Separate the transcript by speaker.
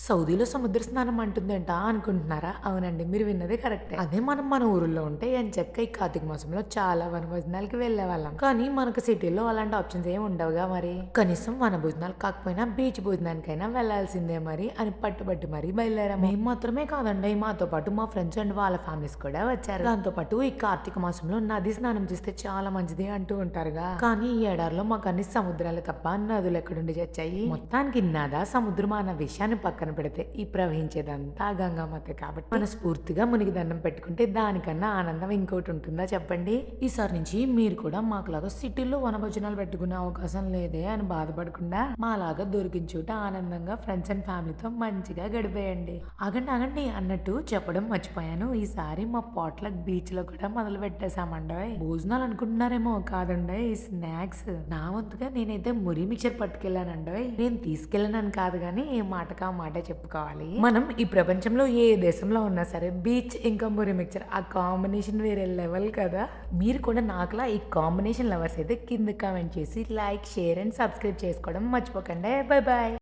Speaker 1: సౌదీలో సముద్ర స్నానం అంటుందేంట అనుకుంటున్నారా? అవునండి. మీరు విన్నది కరెక్టే. అదే మనం మన ఊరుల్లో ఉంటే ఎంచక్కా ఈ కార్తీక మాసంలో చాలా వనభోజనాలకి వెళ్ళేవాళ్ళం. కానీ మనకు సిటీలో అలాంటి ఆప్షన్స్ ఏమి ఉండవుగా మరి. కనీసం వనభోజనాలు కాకపోయినా బీచ్ భోజనానికైనా వెళ్ళాల్సిందే మరి అని పట్టుబట్టి మరీ బయలుదేరాము. మేము మాత్రమే కాదండి. మాతో పాటు మా ఫ్రెండ్స్ అండ్ వాళ్ళ ఫ్యామిలీస్ కూడా వచ్చారు. దాంతో పాటు ఈ కార్తీక మాసంలో నది స్నానం చేస్తే చాలా మంచిది అంటూ ఉంటారుగా. కానీ ఈ ఎడారిలో మాకు అన్ని సముద్రాలు తప్ప నదులు ఎక్కడుండి చచ్చాయి. మొత్తానికి నదా సముద్రమా అన్న విషయాన్ని పక్కన పెడితే ఈ ప్రవహించేదంతా గంగామాతే కాబట్టి మనస్ఫూర్తిగా మునిగి దండం పెట్టుకుంటే దానికన్నా ఆనందం ఇంకోటి ఉంటుందా చెప్పండి. ఈసారి నుంచి మీరు కూడా మాకులాగా సిటీలో వనభోజనాలు పెట్టుకునే అవకాశం లేదే అని బాధపడకుండా మాలాగా దొరికిన చోట ఆనందంగా ఫ్రెండ్స్ అండ్ ఫ్యామిలీతో మంచిగా గడిపేయండి. ఆగండి అన్నట్టు చెప్పడం మర్చిపోయాను. ఈసారి మా పోట్లక్ బీచ్ లో కూడా మొదలు పెట్టేశామండోయ్. భోజనాలు అనుకుంటున్నారేమో కాదండి, ఈ స్నాక్స్. నా వంతుగా నేనైతే మురి మిక్చర్ పట్టుకెళ్ళానండోయ్. నేను తీసుకెళ్ళనని కాదు కానీ ఏ మాటకా మాట చెప్పుకోవాలి. మనం ఈ ప్రపంచంలో ఏ దేశంలో ఉన్నా సరే బీచ్ ఇంకా మురి మిక్చర్ ఆ కాంబినేషన్ వేరే లెవెల్ కదా. మీరు కూడా నాకులా ఈ కాంబినేషన్ లవర్స్ అయితే కింద కామెంట్ చేసి లైక్, షేర్ అండ్ సబ్స్క్రైబ్ చేసుకోవడం మర్చిపోకండి. Bye bye.